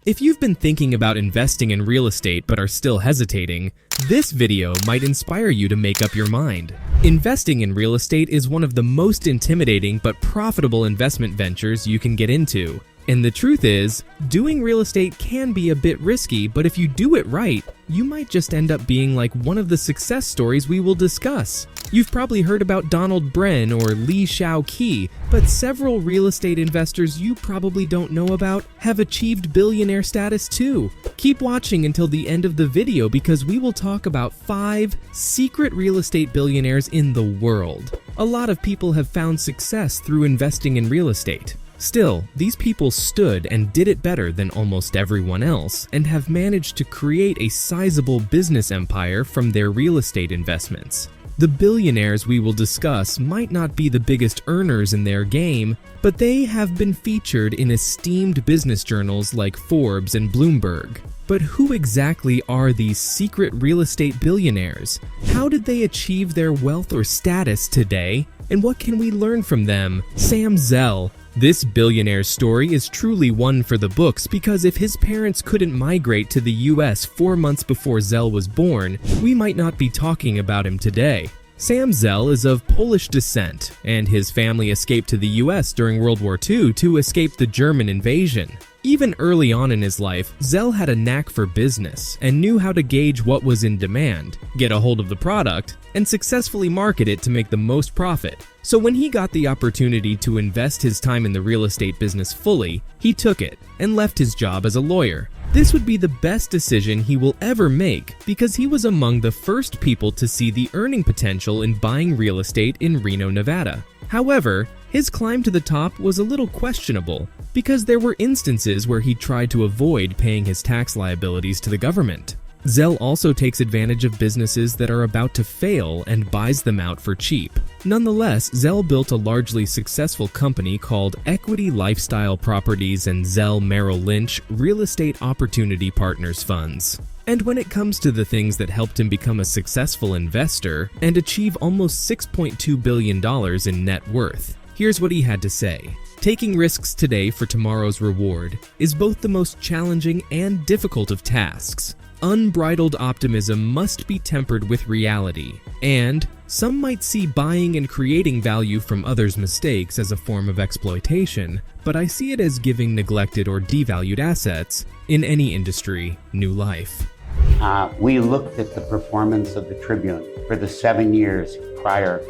If you've been thinking about investing in real estate but are still hesitating, this video might inspire you to make up your mind. Investing in real estate is one of the most intimidating but profitable investment ventures you can get into. And the truth is, doing real estate can be a bit risky, but if you do it right, you might just end up being like one of the success stories we will discuss. You've probably heard about Donald Bren or Lee Shau Kee, but several real estate investors you probably don't know about have achieved billionaire status too. Keep watching until the end of the video because we will talk about 5 secret real estate billionaires in the world. A lot of people have found success through investing in real estate. Still, these people stood and did it better than almost everyone else and have managed to create a sizable business empire from their real estate investments. The billionaires we will discuss might not be the biggest earners in their game, but they have been featured in esteemed business journals like Forbes and Bloomberg. But who exactly are these secret real estate billionaires? How did they achieve their wealth or status today? And what can we learn from them? Sam Zell. This billionaire's story is truly one for the books because if his parents couldn't migrate to the US 4 months before Zell was born, we might not be talking about him today. Sam Zell is of Polish descent, and his family escaped to the US during World War II to escape the German invasion. Even early on in his life, Zell had a knack for business and knew how to gauge what was in demand, get a hold of the product, and successfully market it to make the most profit. So when he got the opportunity to invest his time in the real estate business fully, he took it and left his job as a lawyer. This would be the best decision he will ever make because he was among the first people to see the earning potential in buying real estate in Reno, Nevada. However, his climb to the top was a little questionable because there were instances where he tried to avoid paying his tax liabilities to the government. Zell also takes advantage of businesses that are about to fail and buys them out for cheap. Nonetheless, Zell built a largely successful company called Equity Lifestyle Properties and Zell Merrill Lynch Real Estate Opportunity Partners Funds. And when it comes to the things that helped him become a successful investor and achieve almost $6.2 billion in net worth, here's what he had to say. Taking risks today for tomorrow's reward is both the most challenging and difficult of tasks. Unbridled optimism must be tempered with reality, and some might see buying and creating value from others' mistakes as a form of exploitation, but I see it as giving neglected or devalued assets in any industry new life. We looked at the performance of the Tribune for the 7 years prior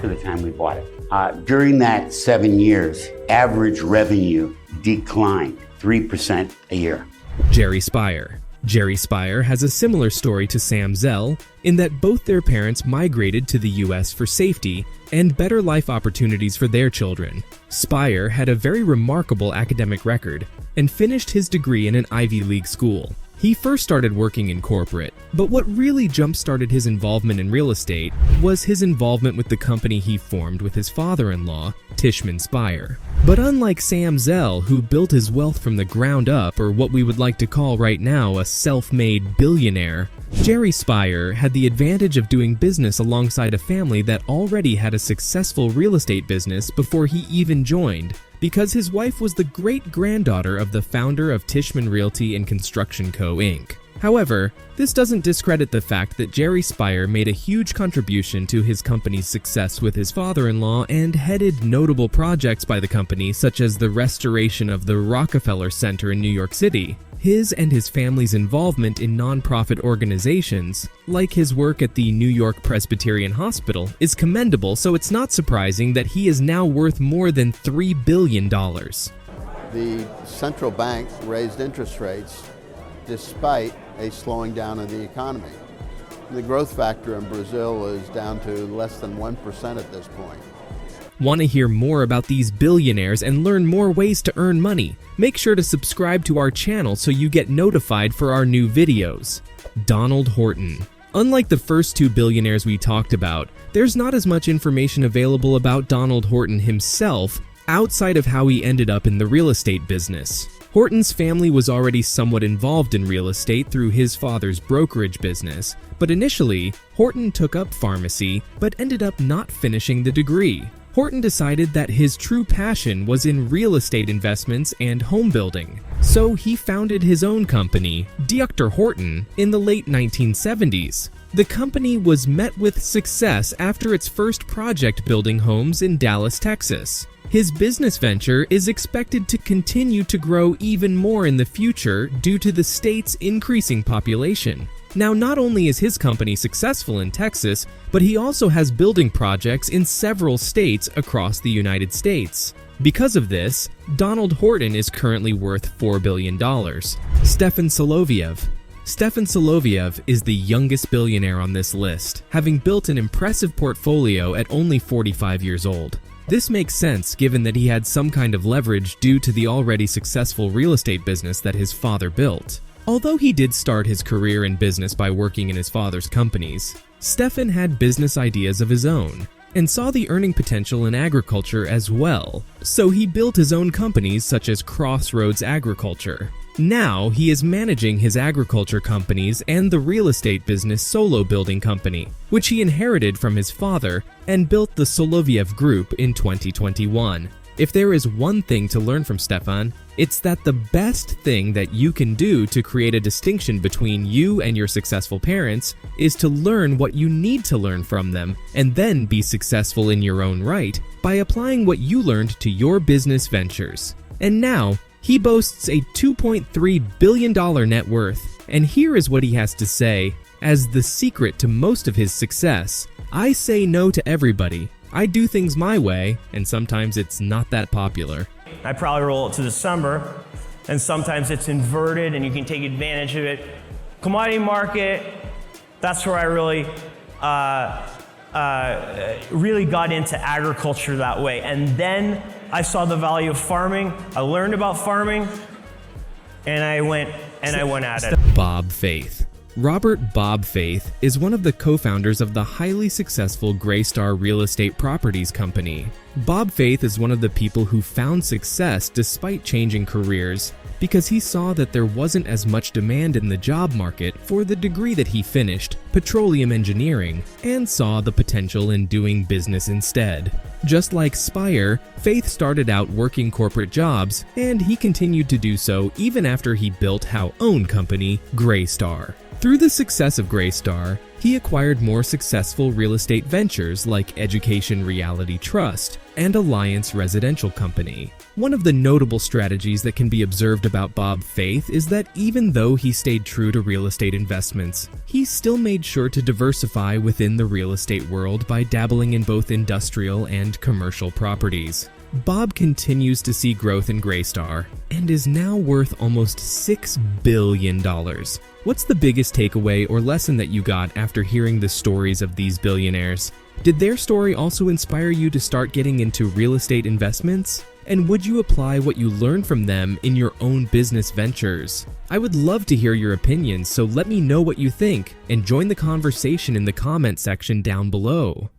to the time we bought it. During that 7 years, average revenue declined 3% a year. Jerry Speyer. Jerry Speyer has a similar story to Sam Zell in that both their parents migrated to the US for safety and better life opportunities for their children. Speyer had a very remarkable academic record and finished his degree in an Ivy League school. He first started working in corporate, but what really jump-started his involvement in real estate was his involvement with the company he formed with his father-in-law, Tishman Speyer. But unlike Sam Zell, who built his wealth from the ground up, or what we would like to call right now a self-made billionaire, Jerry Speyer had the advantage of doing business alongside a family that already had a successful real estate business before he even joined, because his wife was the great-granddaughter of the founder of Tishman Realty and Construction Co., Inc. However, this doesn't discredit the fact that Jerry Speyer made a huge contribution to his company's success with his father-in-law and headed notable projects by the company such as the restoration of the Rockefeller Center in New York City. His and his family's involvement in nonprofit organizations, like his work at the New York Presbyterian Hospital, is commendable, so it's not surprising that he is now worth more than $3 billion. The central bank raised interest rates despite a slowing down of the economy. The growth factor in Brazil is down to less than 1% at this point. Want to hear more about these billionaires and learn more ways to earn money? Make sure to subscribe to our channel so you get notified for our new videos. Donald Horton. Unlike the first 2 billionaires we talked about, there's not as much information available about Donald Horton himself outside of how he ended up in the real estate business. Horton's family was already somewhat involved in real estate through his father's brokerage business, but initially, Horton took up pharmacy but ended up not finishing the degree. Horton decided that his true passion was in real estate investments and home building. So he founded his own company, Dr. Horton, in the late 1970s. The company was met with success after its first project building homes in Dallas, Texas. His business venture is expected to continue to grow even more in the future due to the state's increasing population. Now, not only is his company successful in Texas, but he also has building projects in several states across the United States. Because of this, Donald Horton is currently worth $4 billion. Stefan Soloviev. Stefan Soloviev is the youngest billionaire on this list, having built an impressive portfolio at only 45 years old. This makes sense given that he had some kind of leverage due to the already successful real estate business that his father built. Although he did start his career in business by working in his father's companies, Stefan had business ideas of his own and saw the earning potential in agriculture as well, so he built his own companies such as Crossroads Agriculture. Now he is managing his agriculture companies and the real estate business Solo Building Company, which he inherited from his father and built the Soloviev Group in 2021. If there is one thing to learn from Stefan, it's that the best thing that you can do to create a distinction between you and your successful parents is to learn what you need to learn from them and then be successful in your own right by applying what you learned to your business ventures. And now, he boasts a $2.3 billion net worth, and here is what he has to say as the secret to most of his success. I say no to everybody. I do things my way, and sometimes it's not that popular. I probably roll it to December, and sometimes it's inverted and you can take advantage of it. Commodity market, that's where I really got into agriculture that way. And then I saw the value of farming. I learned about farming, and I went at it. Bob Faith. Robert Bob Faith is one of the co-founders of the highly successful Greystar Real Estate Properties Company. Bob Faith is one of the people who found success despite changing careers because he saw that there wasn't as much demand in the job market for the degree that he finished, petroleum engineering, and saw the potential in doing business instead. Just like Spire, Faith started out working corporate jobs, and he continued to do so even after he built his own company, Greystar. Through the success of Greystar, he acquired more successful real estate ventures like Education Reality Trust and Alliance Residential Company. One of the notable strategies that can be observed about Bob Faith is that even though he stayed true to real estate investments, he still made sure to diversify within the real estate world by dabbling in both industrial and commercial properties. Bob continues to see growth in Greystar and is now worth almost $6 billion. What's the biggest takeaway or lesson that you got after hearing the stories of these billionaires? Did their story also inspire you to start getting into real estate investments? And would you apply what you learned from them in your own business ventures? I would love to hear your opinions, so let me know what you think and join the conversation in the comment section down below.